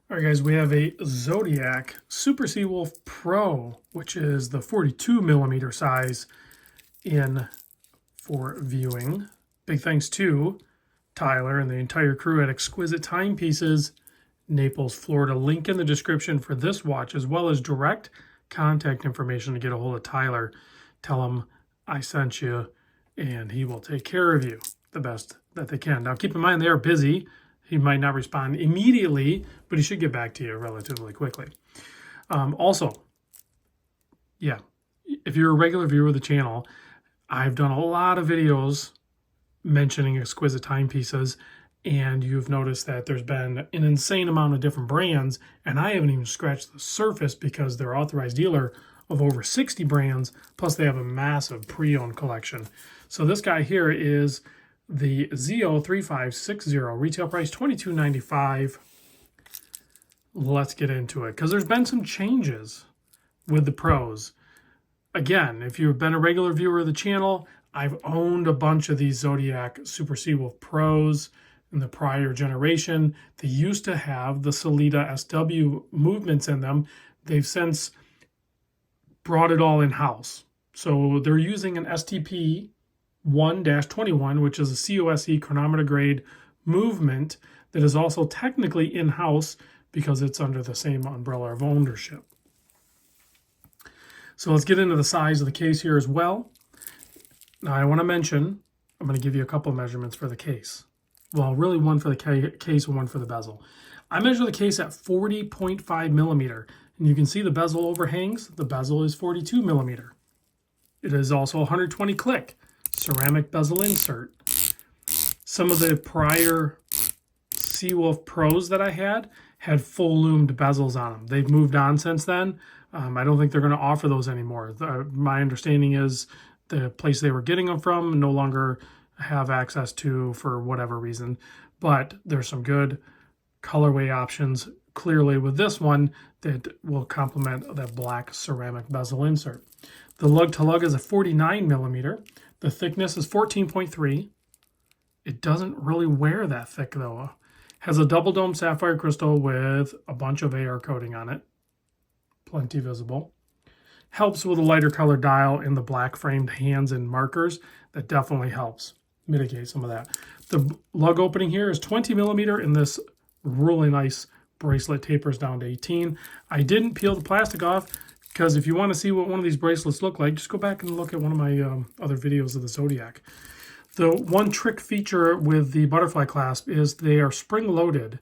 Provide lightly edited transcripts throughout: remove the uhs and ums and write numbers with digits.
All right, guys, we have a Zodiac Super Seawolf Pro, which is the 42 millimeter size in for viewing. Big thanks to Tyler and the entire crew at Exquisite Timepieces, Naples, Florida. Link in the description for this watch, as well as direct contact information to get a hold of Tyler. Tell him I sent you, and he will take care of you the best that they can. Now, keep in mind, they are busy. He might not respond immediately, but he should get back to you relatively quickly. Also, yeah, if you're a regular viewer of the channel, I've done a lot of videos mentioning Exquisite Timepieces, and you've noticed that there's been an insane amount of different brands, and I haven't even scratched the surface because they're authorized dealer of over 60 brands, plus they have a massive pre-owned collection. So this guy here is the ZO3560, retail price $22.95. Let's get into it, because there's been some changes with the pros. Again, if you've been a regular viewer of the channel, I've owned a bunch of these Zodiac Super Seawolf Pros in the prior generation. They used to have the Salida SW movements in them. They've since brought it all in-house. So they're using an STP 1-21, which is a COSE chronometer grade movement that is also technically in-house because it's under the same umbrella of ownership. So let's get into the size of the case here as well. Now I want to mention, I'm going to give you a couple of measurements for the case. Well, really one for the case and one for the bezel. I measure the case at 40.5 millimeter, and you can see the bezel overhangs. The bezel is 42 millimeter. It is also 120 click. Ceramic bezel insert. Some of the prior Seawolf Pros that I had full loomed bezels on them. They've moved on since then. I don't think they're going to offer those anymore. My understanding is the place they were getting them from no longer have access to for whatever reason. But there's some good colorway options clearly with this one that will complement that black ceramic bezel insert. The lug to lug is a 49 millimeter. The thickness is 14.3. It doesn't really wear that thick though. Has a double dome sapphire crystal with a bunch of AR coating on it. Plenty visible. Helps with a lighter color dial in the black framed hands and markers. That definitely helps mitigate some of that. The lug opening here is 20 millimeter, and this really nice bracelet tapers down to 18. I didn't peel the plastic off, because if you want to see what one of these bracelets look like, just go back and look at one of my other videos of the Zodiac. The one trick feature with the butterfly clasp is they are spring-loaded.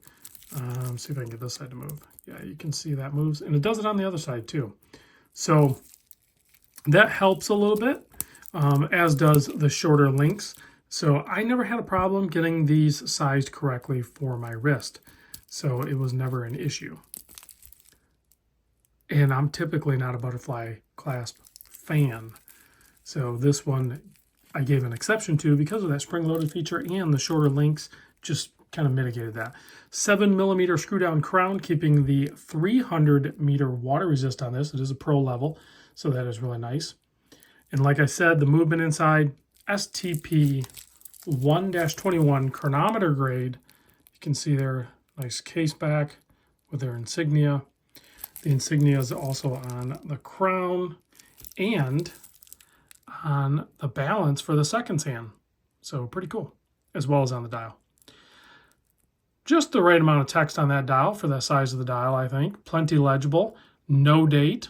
See if I can get this side to move. Yeah, you can see that moves, and it does it on the other side too. So that helps a little bit, as does the shorter links. So I never had a problem getting these sized correctly for my wrist. So it was never an issue. And I'm typically not a butterfly clasp fan. So this one I gave an exception to because of that spring-loaded feature, and the shorter links just kind of mitigated that. 7 millimeter screw down crown, keeping the 300 meter water resist on this. It is a pro level, so that is really nice. And like I said, the movement inside, STP 1-21 chronometer grade. You can see their nice case back with their insignia. The insignia is also on the crown and on the balance for the seconds hand. So pretty cool, as well as on the dial. Just the right amount of text on that dial for the size of the dial, I think. Plenty legible. No date.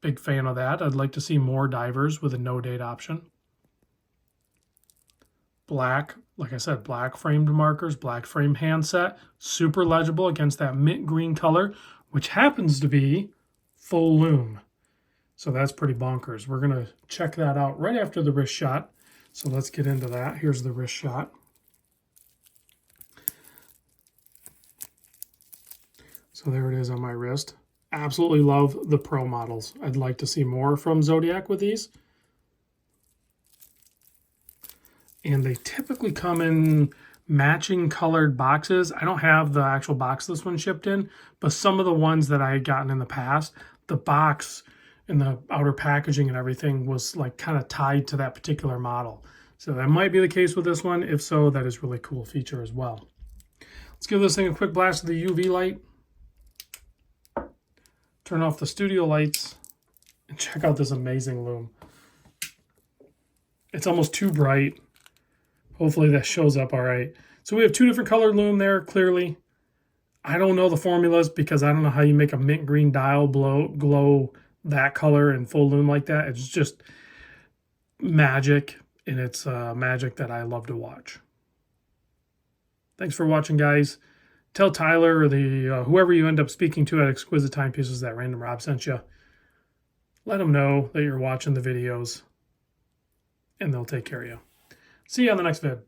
Big fan of that. I'd like to see more divers with a no date option. Black, like I said, black framed markers, black framed handset. Super legible against that mint green color, which happens to be full lume. So that's pretty bonkers. We're going to check that out right after the wrist shot. So let's get into that. Here's the wrist shot. So there it is on my wrist. Absolutely love the Pro models. I'd like to see more from Zodiac with these. And they typically come in matching colored boxes. I don't have the actual box this one shipped in, but some of the ones that I had gotten in the past, the box and the outer packaging and everything was like kind of tied to that particular model. So that might be the case with this one. If so, that is a really cool feature as well. Let's give this thing a quick blast of the UV light. turn off the studio lights, and check out this amazing lume. It's almost too bright. Hopefully that shows up all right. So we have two different colored lume there, clearly. I don't know the formulas because I don't know how you make a mint green dial glow that color in full lume like that. It's just magic, and it's magic that I love to watch. Thanks for watching, guys. Tell Tyler or the whoever you end up speaking to at Exquisite Timepieces that Random Rob sent you. Let them know that you're watching the videos, and they'll take care of you. See you on the next vid.